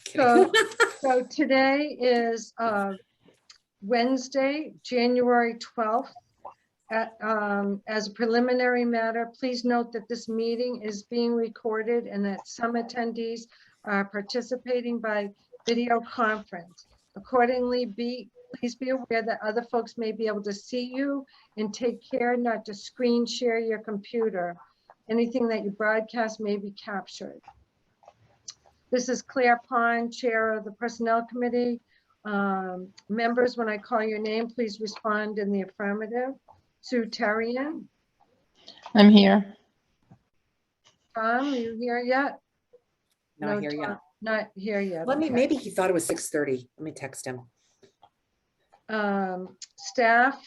So today is Wednesday, January 12th. As a preliminary matter, please note that this meeting is being recorded and that some attendees are participating by video conference. Accordingly, please be aware that other folks may be able to see you, and take care not to screen share your computer. Anything that you broadcast may be captured. This is Claire Pond, Chair of the Personnel Committee. Members, when I call your name, please respond in the affirmative. Sue Terrian. I'm here. Tom, are you here yet? Not here yet. Not here yet. Let me, okay. maybe he thought it was 6:30. Let me text him. Staff,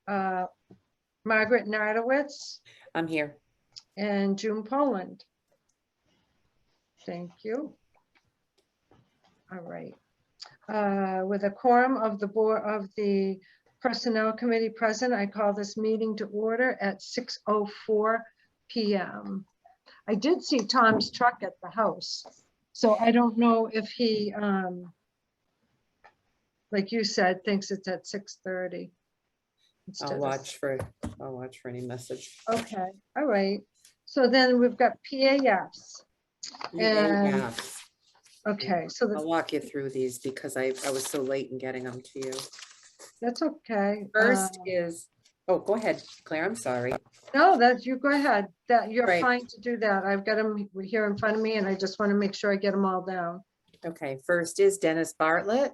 Margaret Nardowitz I'm here. and June Poland. Thank you. All right. With a quorum of the board of the Personnel Committee present, I call this meeting to order at 6:04 p.m. I did see Tom's truck at the house, so I don't know if he, like you said, thinks it's at 6:30. I'll watch for any message. Okay, all right. So then we've got PAFs. And Yeah. okay, so I'll walk you through these because I was so late in getting them to you. that's okay. First is, oh, go ahead, Claire, I'm sorry. No, that you go ahead. That you're Right. fine to do that. I've got them here in front of me and I just want to make sure I get them all down. Okay, first is Dennis Bartlett.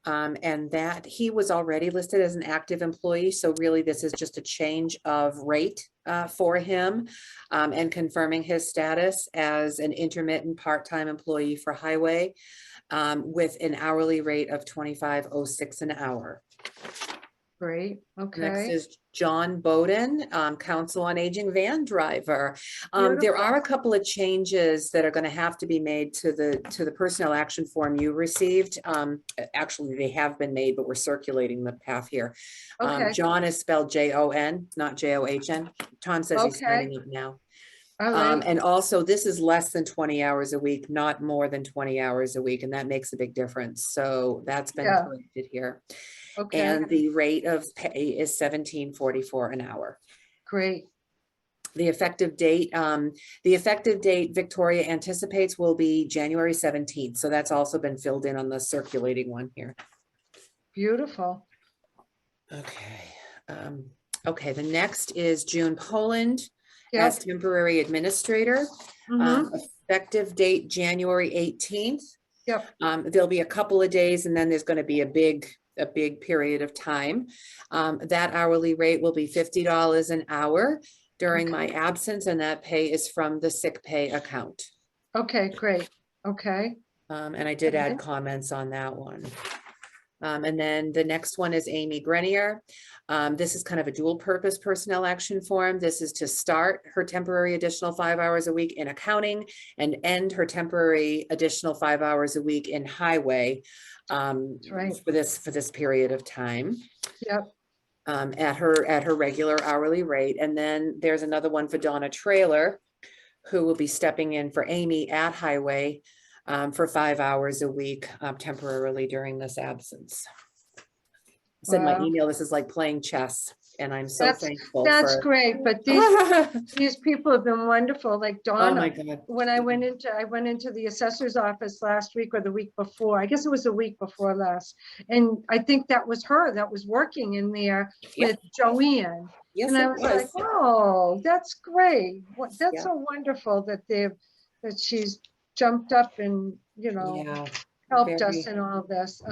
And that he was already listed as an active employee. So really this is just a change of rate for him and confirming his status as an intermittent part-time employee for highway with an hourly rate of $25.06 an hour. Great, Next okay. is John Bowden, Council on Aging van driver. There Beautiful. are a couple of changes that are going to have to be made to the personnel action form you received. Actually, they have been made, but we're circulating the path here. Okay. John is spelled J-O-N, not J-O-H-N. Tom says he's Okay. signing it now. All right. And also, this is less than 20 hours a week, not more than 20 hours a week, and that makes a big difference. So that's been Yeah. corrected here. Okay, And the rate of pay is $17.44 an hour. great. The effective date Victoria anticipates will be January 17th. So that's also been filled in on the circulating one here. Beautiful. Okay. Okay, the next is June Poland Yep. as temporary administrator. Mhm. Effective date January 18th. Yep. There'll be a couple of days and then there's going to be a big period of time. That hourly rate will be $50 an hour during my absence, and that pay is from the sick pay account. Okay, great. Okay. And I did add comments on that one. And then the next one is Amy Grenier. This is kind of a dual purpose personnel action form. This is to start her temporary additional 5 hours a week in accounting and end her temporary additional 5 hours a week in highway right. for this period of time. Yep. At her regular hourly rate. And then there's another one for Donna Trailer, who will be stepping in for Amy at highway for 5 hours a week temporarily during this absence. I said in my email, this is like playing chess, and I'm so thankful. That's great, but these people have been wonderful. Like Donna, oh my God. when I went into the assessor's office last week or the week before. I guess it was the week before last, and I think that was her that was working in there with Joanne. Yes, and I was like, oh, that's great. That's so wonderful that she's jumped up and helped us in all this.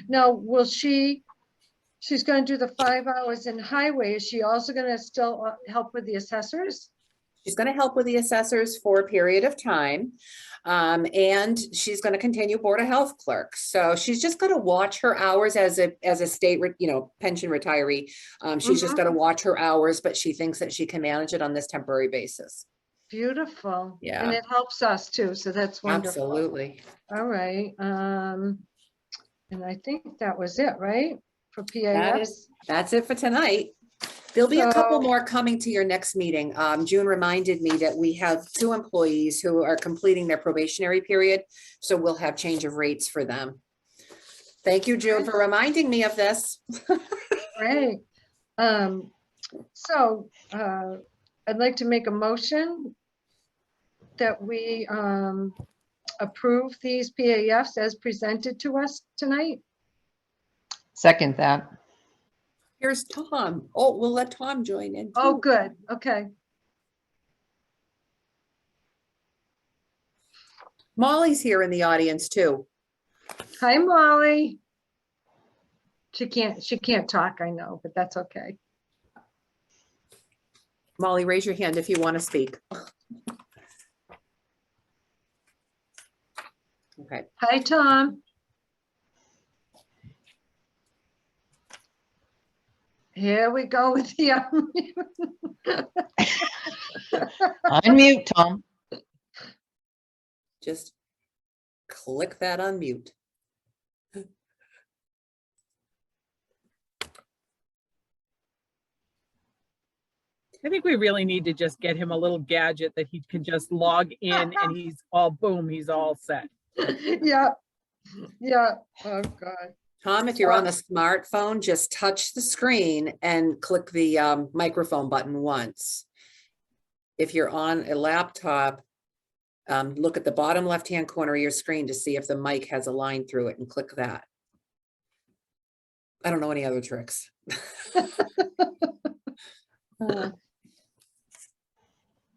Now, will she's going to do the 5 hours in highway. Is she also going to still help with the assessors? She's going to help with the assessors for a period of time. And she's going to continue Board of Health clerk. So she's just going to watch her hours as a state, pension retiree. She's just going to watch her hours, but she thinks that she can manage it on this temporary basis. Beautiful. Yeah. And it helps us too. So that's wonderful. Absolutely. All right. And I think that was it, right? For PAS? That's it for tonight. There'll be a couple So- more coming to your next meeting. June reminded me that we have 2 employees who are completing their probationary period, so we'll have change of rates for them. Thank you, June, for reminding me of this. Great. So I'd like to make a motion that we approve these PAFs as presented to us tonight. Second that. Here's Tom. Oh, we'll let Tom join in. Oh, too. good. Okay. Molly's here in the audience too. Hi, Molly. She can't talk, I know, but that's okay. Molly, raise your hand if you want to speak. Okay. Hi, Tom. Here we go with the Unmute, Tom. Just click that unmute. I think we really need to just get him a little gadget that he can just log in and he's all, boom, he's all set. Yeah, yeah. Oh, God. Tom, if you're on the smartphone, just touch the screen and click the microphone button once. If you're on a laptop, look at the bottom left-hand corner of your screen to see if the mic has a line through it and click that. I don't know any other tricks.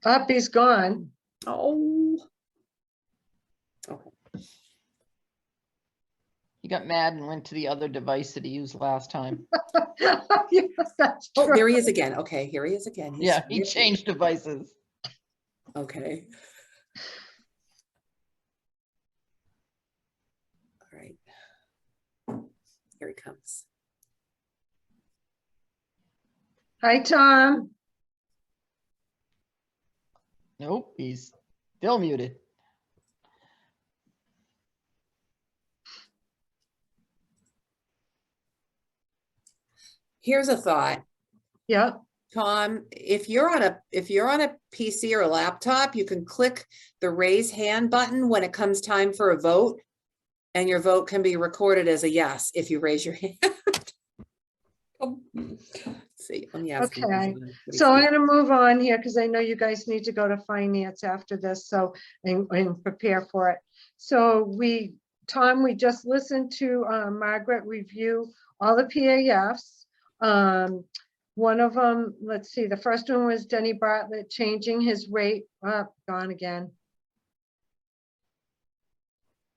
Up, he's gone. Oh. Okay. He got mad and went to the other device that he used last time. Yeah, that's Oh, true. there he is again. Okay, here he is again. He's Yeah, he really- changed devices. Okay. All right. Here he comes. Hi, Tom. Nope, he's still muted. Here's a thought. Yeah, Tom, if you're on a PC or a laptop, you can click the raise hand button when it comes time for a vote. And your vote can be recorded as a yes if you raise your hand. Oh, let's see, let me ask him. Okay. What he so I'm thinks. gonna move on here because I know you guys need to go to finance after this, so, and prepare for it. So Tom, we just listened to Margaret review all the PAFs. One of them, let's see, the first one was Denny Bartlett changing his rate, gone again.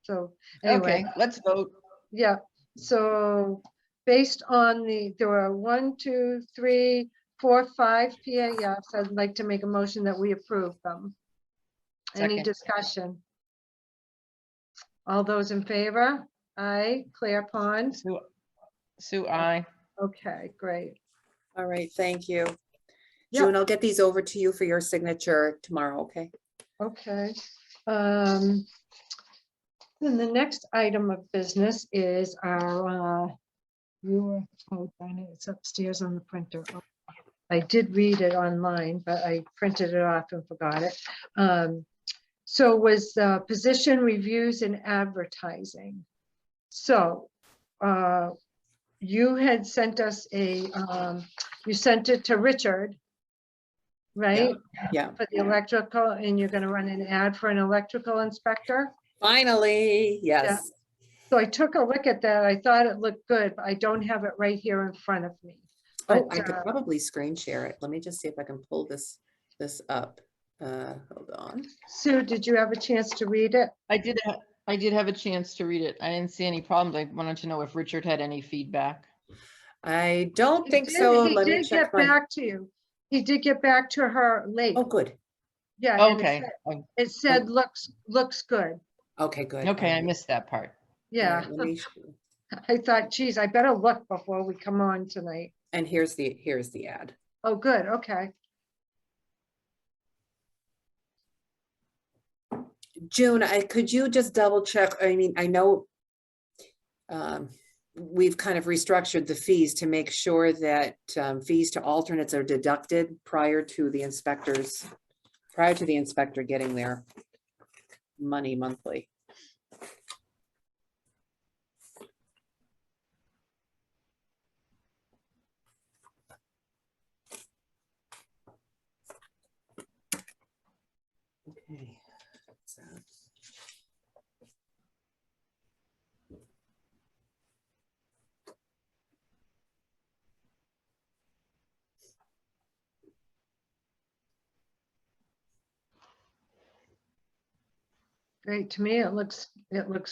So anyway. Okay, let's vote. Yeah, so based on there were 1, 2, 3, 4, 5 PAFs, I'd like to make a motion that we approve them. Any Second. discussion? All those in favor? Aye, Claire Pond. Sue, I. Okay, great. All right, thank you. Yeah. June, I'll get these over to you for your signature tomorrow, okay? Okay. Then the next item of business is our, oh, darn it, it's upstairs on the printer. Oh, I did read it online, but I printed it off and forgot it. So was position reviews and advertising. So you had sent us you sent it to Richard, right? Yeah, For the electrical, and you're gonna run an ad for an electrical inspector? finally, yes. So I took a look at that. I thought it looked good, but I don't have it right here in front of me. Oh, But, I could probably screen share it. Let me just see if I can pull this up. Hold on. Sue, did you have a chance to read it? I did have a chance to read it. I didn't see any problems. I wanted to know if Richard had any feedback. I don't He think did- so. He Let me did check get my, back to you. He did get back to her late. oh, good. Yeah. and Okay, It said, looks good. Okay, good. okay, I All missed that part. right, Yeah. let me- I thought, geez, I better look before we come on tonight. And here's the ad. Oh, good. Okay. June, could you just double check? I mean, I know we've kind of restructured the fees to make sure that fees to alternates are deducted prior to the inspector getting their money monthly. Okay. So. Great, to me, it looks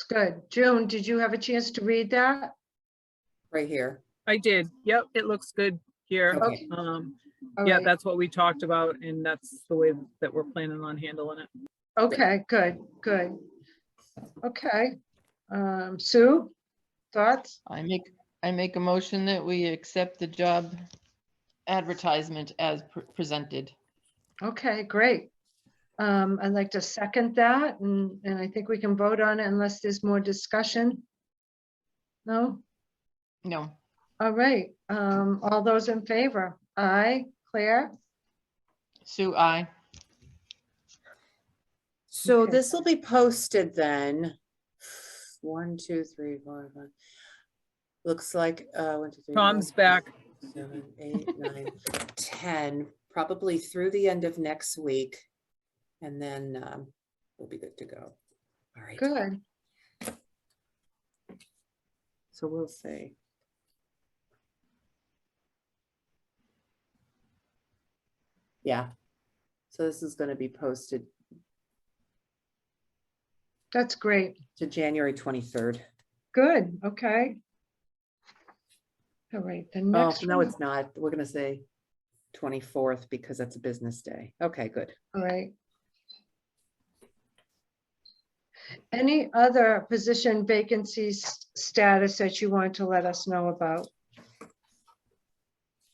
good. June, did you have a chance to read that? Right here. I did. Yep, it looks good here. Okay. All Yeah, right. that's what we talked about, and that's the way that we're planning on handling it. Okay, good, good. Okay. Sue, thoughts? I make a motion that we accept the job advertisement as presented. Okay, great. I'd like to second that, and I think we can vote on it unless there's more discussion. No? No, All right. All those in favor? Aye. Claire? Sue, I. So Okay. this will be posted then. 1, 2, 3, 4, 5. Looks like 1, 2, 3, Tom's 4, back. 7, 8, 9, 10, probably through the end of next week. And then we'll be good to go. All right. Good. So we'll see. Yeah. So this is going to be posted That's great. to January 23rd. Good. Okay. All right, the Oh, next no, one. it's not. We're going to say 24th because that's a business day. Okay, good. All right. Any other position vacancies status that you want to let us know about?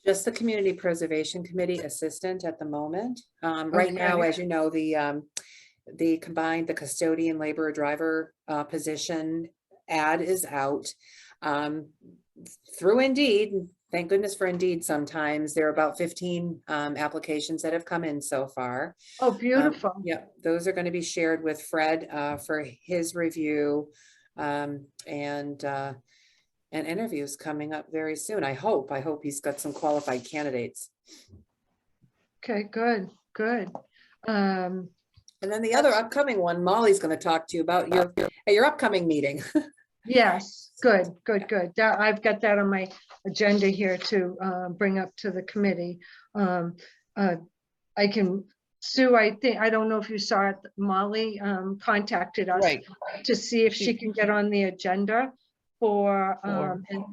Just the Community Preservation Committee assistant at the moment. Right now, Okay. as you know, the combined, the custodian, laborer, driver position ad is out through Indeed. Thank goodness for Indeed. Sometimes there are about 15 applications that have come in so far. Oh, beautiful. Yeah, those are going to be shared with Fred for his review and interviews coming up very soon. I hope he's got some qualified candidates. Okay, good, good. And then the other upcoming one, Molly's going to talk to you about your upcoming meeting. Yes, good, good, good. I've got that on my agenda here to bring up to the committee. I can, Sue, I don't know if you saw it, Molly contacted us Right. to see if she can get on the agenda for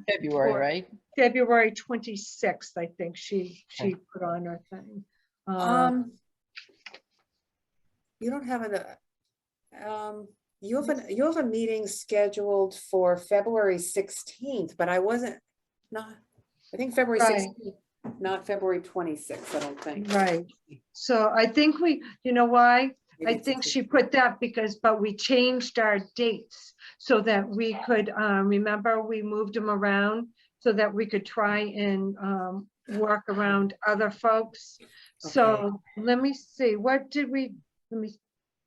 February, for right? February 26th, I think she put on her thing. You don't have you have a meeting scheduled for February 16th, but I think February Right. 16th, not February 26th, I don't think. Right. So I think you know why? Maybe I it's think the she put that but we changed our dates so that we could, remember, we moved them around so that we could try and work around other folks. So let me see, let me,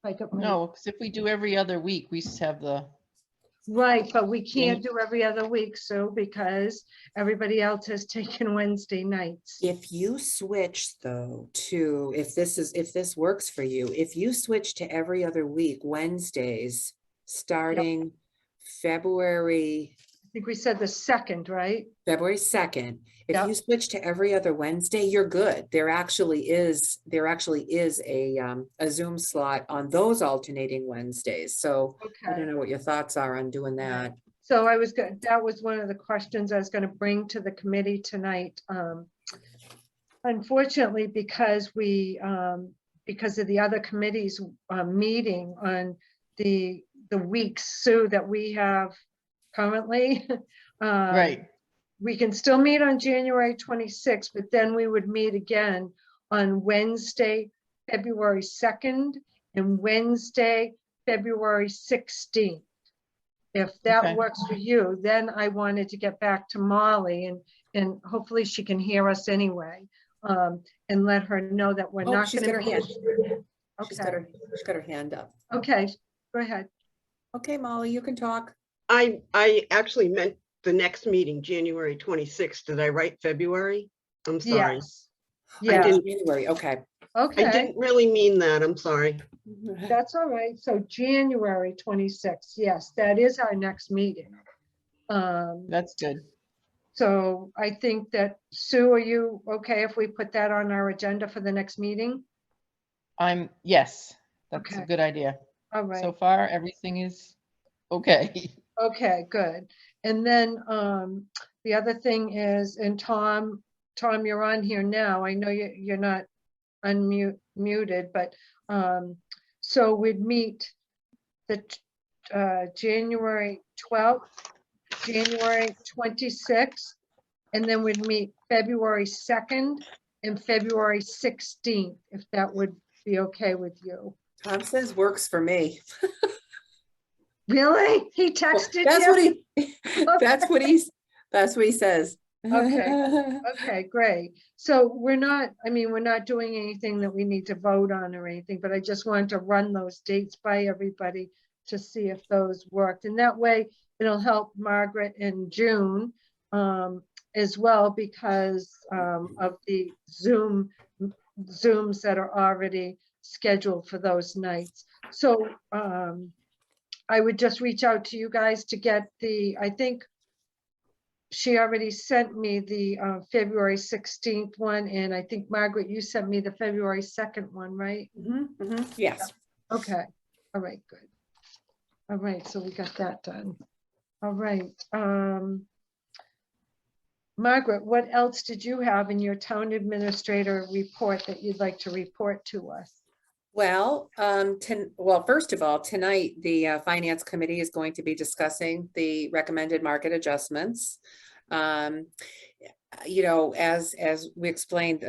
I got my, No, because if we do every other week, we have the, right, but we can't do every other week, so because everybody else has taken Wednesday nights. If you switch though to, if this works for you, if you switch to every other week, Wednesdays, starting February I think we said the 2nd, right? February 2nd, if Yep. you switch to every other Wednesday, you're good. There actually is a Zoom slot on those alternating Wednesdays. So I Okay. don't know what your thoughts are on doing that. So that was one of the questions I was going to bring to the committee tonight. Unfortunately, because of the other committees meeting on the weeks, Sue, that we have currently, right. we can still meet on January 26th, but then we would meet again on Wednesday, February 2nd, and Wednesday, February 16th. If that Okay. works for you, then I wanted to get back to Molly and hopefully she can hear us anyway. And let her know that we're Oh, not she's gonna. got her hand. She's got Okay, she's got her hand up. okay, go ahead. Okay, Molly, you can talk. I actually meant the next meeting, January 26th. Did I write February? I'm sorry. Yes. I Yeah, didn't, January, okay. I okay, didn't really mean that. I'm sorry. that's all right. So January 26th, yes, that is our next meeting. That's good. So I think that, Sue, are you okay if we put that on our agenda for the next meeting? Yes, that's a Okay. good idea. All right. So far, everything is okay. Okay, good. And then the other thing is, and Tom, you're on here now. I know you're not muted, but so we'd meet the January 12th, January 26th, and then we'd meet February 2nd and February 16th, if that would be okay with you. Tom says works for me. Really? He texted That's you? what he says. Okay, great. So we're not doing anything that we need to vote on or anything, but I just wanted to run those dates by everybody to see if those worked. And that way it'll help Margaret in June as well, because of the Zooms that are already scheduled for those nights. So I would just reach out to you guys to get I think she already sent me the February 16th one, and I think, Margaret, you sent me the February 2nd one, right? Yes. Okay, all right, good. All right, so we got that done. All right. Margaret, what else did you have in your town administrator report that you'd like to report to us? Well, first of all, tonight, the Finance Committee is going to be discussing the recommended market adjustments. You know, as I explained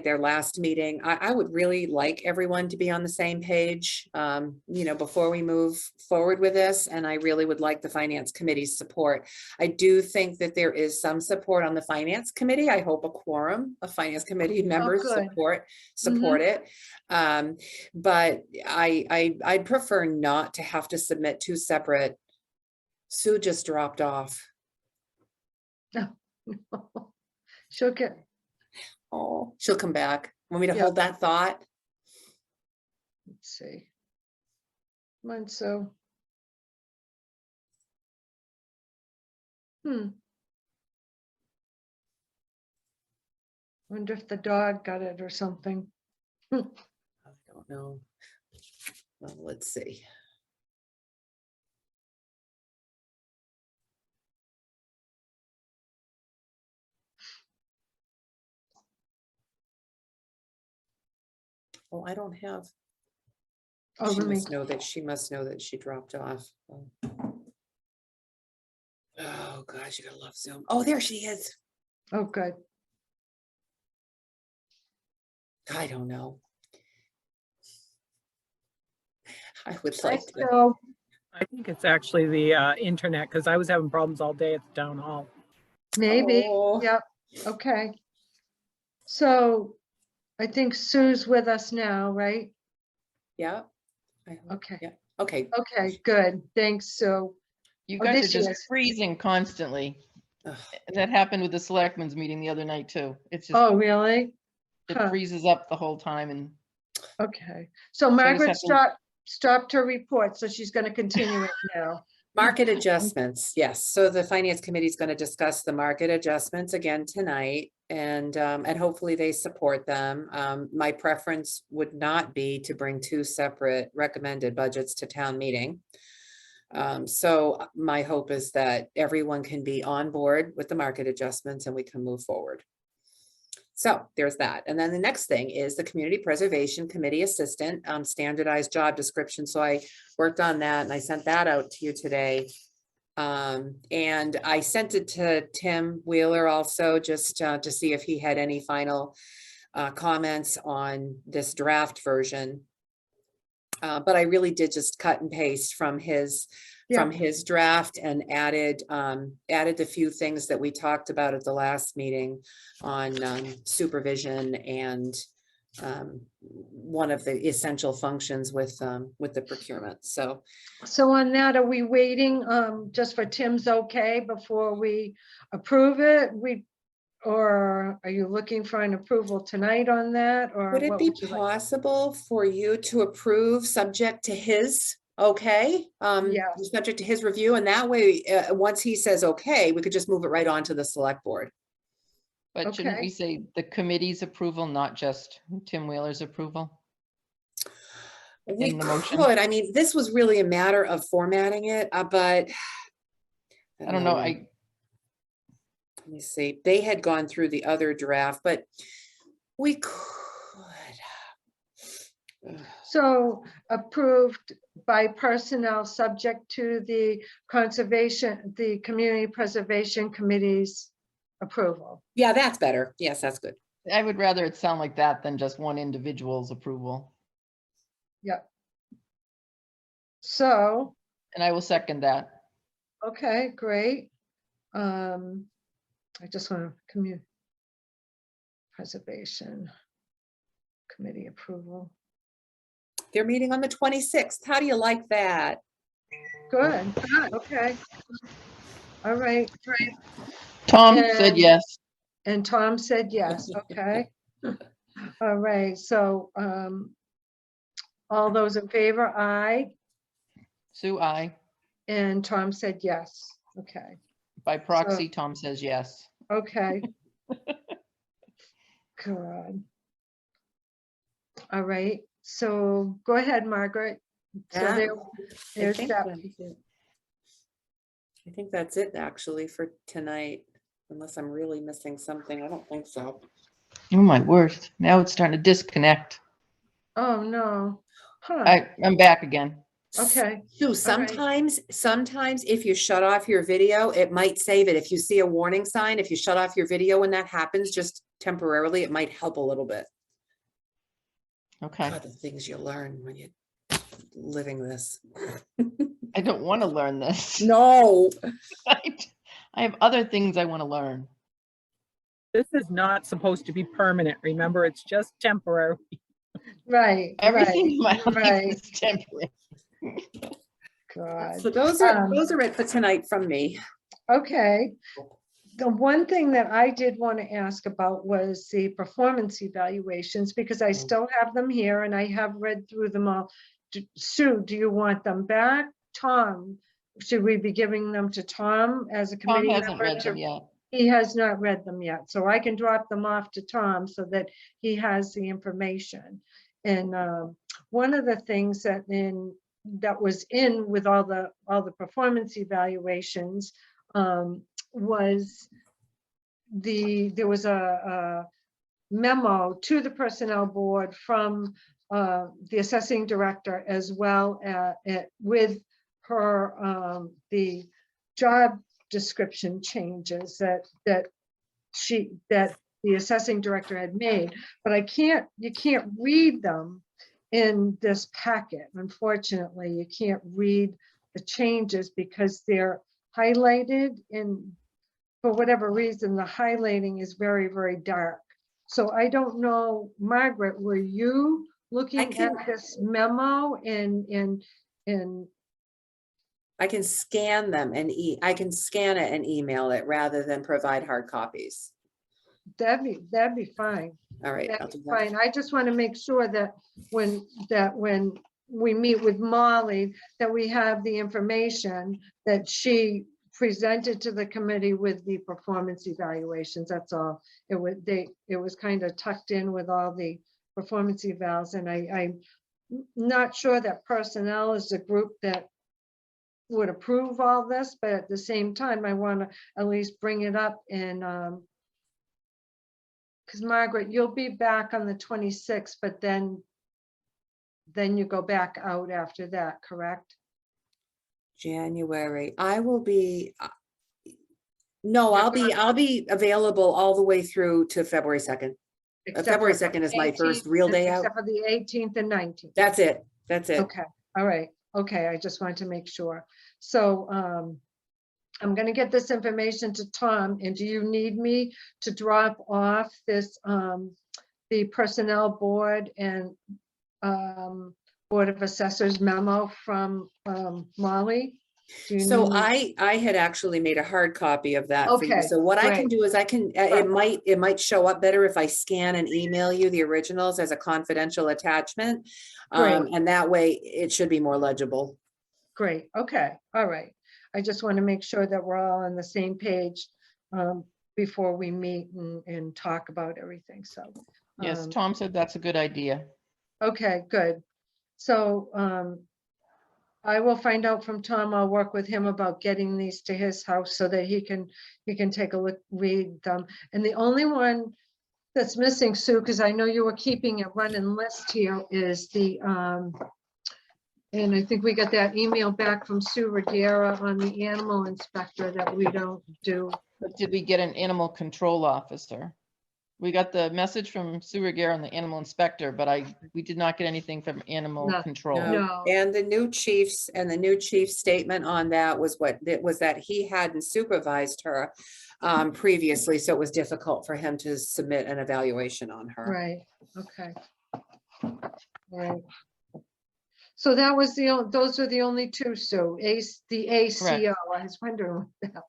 their last meeting, I would really like everyone to be on the same page, you know, before we move forward with this. And I really would like the Finance Committee's support. I do think that there is some support on the Finance Committee. I hope a quorum of Finance Committee members good. support it. But I'd prefer not to have to submit two separate. Sue just dropped off. She'll get, Oh, she'll come back. Want me to Yeah. hold that thought? let's see. Come on, so. Wonder if the dog got it or something. I don't know. Well, let's see. Oh, I don't have. Oh, She let me, must know that she dropped off. Oh gosh, you gotta love Zoom. Oh, there she is. oh, good. I don't know. I would like to. So, I think it's actually the internet, because I was having problems all day at the town hall. maybe, Oh. yep, okay. So I think Sue's with us now, right? Yeah. I hope- Okay. Yeah. Okay. Okay, good. Thanks, Sue. You Oh, guys there are she just is. freezing constantly. Ugh. That happened with the selectmen's meeting the other night too. It's just, Oh, really? it huh. freezes up the whole time and Okay. So I just Margaret have to- stopped her report, so she's going to continue it now. Market adjustments, yes. So the Finance Committee is going to discuss the market adjustments again tonight, and hopefully they support them. My preference would not be to bring two separate recommended budgets to town meeting. So my hope is that everyone can be on board with the market adjustments and we can move forward. So there's that. And then the next thing is the Community Preservation Committee Assistant, standardized job description. So I worked on that and I sent that out to you today. And I sent it to Tim Wheeler also, just to see if he had any final comments on this draft version. But I really did just cut and paste from his from Yeah. his draft and added the few things that we talked about at the last meeting on supervision and one of the essential functions with the procurement. So So on that, are we waiting just for Tim's okay before we approve it? Or are you looking for an approval tonight on that, or would it what be would you like? possible for you to approve subject to his okay? Yes. Subject to his review, and that way, once he says okay, we could just move it right on to the select board. But shouldn't Okay. we say the committee's approval, not just Tim Wheeler's approval? We In the motion. could, I mean, this was really a matter of formatting it, but. I don't know, Let me see, they had gone through the other draft, but we could. So approved by personnel, subject to the Community Preservation Committee's approval. Yeah, that's better. Yes, that's good. I would rather it sound like that than just one individual's approval. Yep. So, And I will second that. okay, great. I just want to Community Preservation Committee approval. They're meeting on the 26th. How do you like that? Good, okay. All right, Tom said And- yes. and Tom said yes, okay. All right, so all those in favor, aye, Sue, I. and Tom said yes, okay, By proxy, Tom says yes. okay. Good. All right, so go ahead, Margaret. So Yeah, there, I there's think that. that's it. I think that's it actually for tonight, unless I'm really missing something. I don't think so. Oh my word, now it's starting to disconnect. Oh, no. Huh, I'm back again. okay, Sue, sometimes if you shut off your video, it might save it. If you see a warning sign, if you shut off your video when that happens, just temporarily, it might help a little bit. Okay, God, the things you learn when you're living this. I don't want to learn this. No. I have other things I want to learn. This is not supposed to be permanent. Remember, it's just temporary. right, Everything in my life right. is temporary. God. So those are it for tonight from me. Okay. The one thing that I did want to ask about was the performance evaluations, because I still have them here and I have read through them all. Sue, do you want them back? Tom, should we be giving them to Tom as a Tom committee hasn't member? read them yet. He has not read them yet, so I can drop them off to Tom so that he has the information. And one of the things that was in with all the performance evaluations was there was a memo to the personnel board from the assessing director, as well as with her the job description changes that the assessing director had made, but you can't read them in this packet. Unfortunately, you can't read the changes because they're highlighted, and for whatever reason, the highlighting is very, very dark. So I don't know, Margaret, were you looking at this memo and I can scan them and I can scan it and email it rather than provide hard copies. that'd be fine. All right, I'll That's do that. fine. I just want to make sure that when we meet with Molly, that we have the information that she presented to the committee with the performance evaluations. That's all. It was kind of tucked in with all the performance evals, and I'm not sure that personnel is a group that would approve all this, but at the same time, I want to at least bring it up and because Margaret, you'll be back on the 26th, but then you go back out after that, correct? January, I will be, no, I'll be available all the way through to February 2nd. February 2nd is my first real day out. Except for the 18th and 19th. That's it. Okay, all right. Okay, I just wanted to make sure. So I'm going to get this information to Tom, and do you need me to drop off this, the Personnel Board and Board of Assessors memo from Molly? Do you So need- I had actually made a hard copy of that for you. Okay, So what I can great. do is I can, it might show up better if I scan and email you the originals as a confidential attachment. Great. And that way it should be more legible. Great, okay, all right. I just want to make sure that we're all on the same page before we meet and talk about everything, so. Yes, um, Tom said that's a good idea. Okay, good. So I will find out from Tom. I'll work with him about getting these to his house so that he can take a look, read them. And the only one that's missing, Sue, because I know you were keeping a running list here, is the and I think we got that email back from Sue Regera on the animal inspector that we don't do. But did we get an animal control officer? We got the message from Sue Regera on the animal inspector, but we did not get anything from animal No, control. No. And the new chief's statement on that was that he hadn't supervised her previously, so it was difficult for him to submit an evaluation on her. Right, okay. Right. So that was those are the only two, Sue, the ACO, I was wondering what that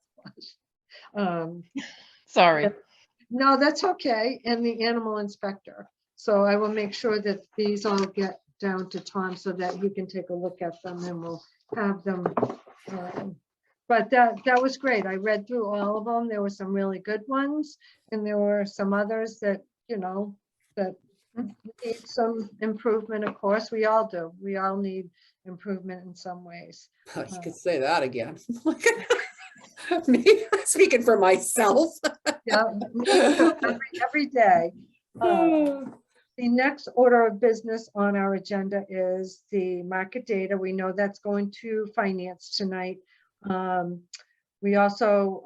was. Sorry. No, that's okay, and the animal inspector. So I will make sure that these all get down to Tom so that he can take a look at them and we'll have them. But that was great. I read through all of them. There were some really good ones, and there were some others that, that need some improvement, of course. We all do. We all need improvement in some ways. You could say that again. Me, speaking for myself. Yeah, every day. The next order of business on our agenda is the market data. We know that's going to finance tonight. We also,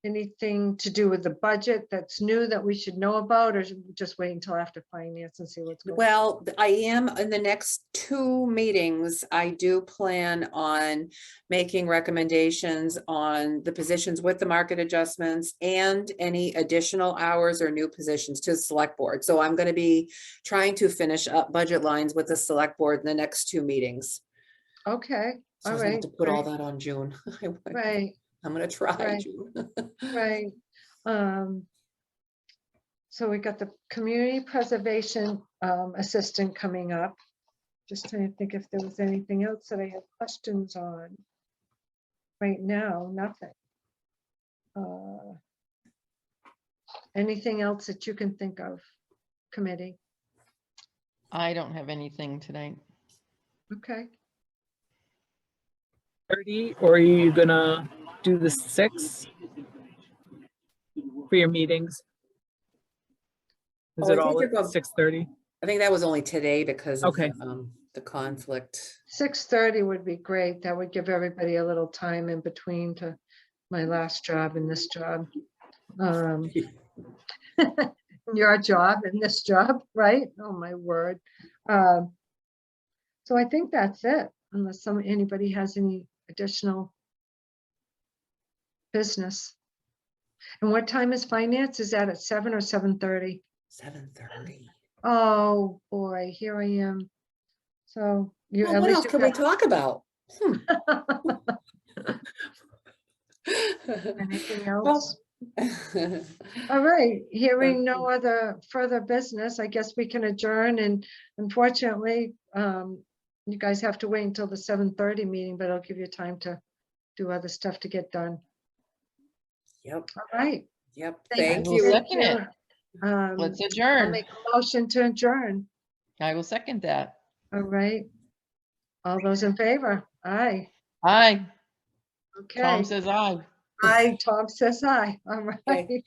anything to do with the budget that's new that we should know about, or should we just wait until after finance and see what's going on? Well, I am in the next 2 meetings. I do plan on making recommendations on the positions with the market adjustments and any additional hours or new positions to the select board. So I'm going to be trying to finish up budget lines with the select board in the next 2 meetings. Okay, So all I have right. to put all great. that on June. Right, I'm going to try Right. June. right. So we got the community preservation assistant coming up. Just trying to think if there was anything else that I had questions on. Right now, nothing. Anything else that you can think of, committee? I don't have anything tonight. Okay, 30, or are you gonna do the 6 for your meetings? Is Oh, I it think all they're at going- 6:30? I think that was only today because of Okay. the conflict. 6:30 would be great. That would give everybody a little time in between to my last job and this job. Your job and this job, right? Oh, my word. So I think that's it, unless anybody has any additional business. And what time is finance? Is that at 7 or 7:30? 7:30. Oh, boy, here I am. So you, Well, at what least else you can we got- talk about? anything Well, else? All right, hearing no other further business, I guess we can adjourn, and unfortunately, you guys have to wait until the 7:30 meeting, but I'll give you time to do other stuff to get done. Yep, All right. yep. I Thank will you. second it. Let's I'll adjourn. make a motion to adjourn. I will second that. All right. All those in favor? Aye. Aye. Okay. Tom says aye. Aye, Tom says aye. All Okay. right.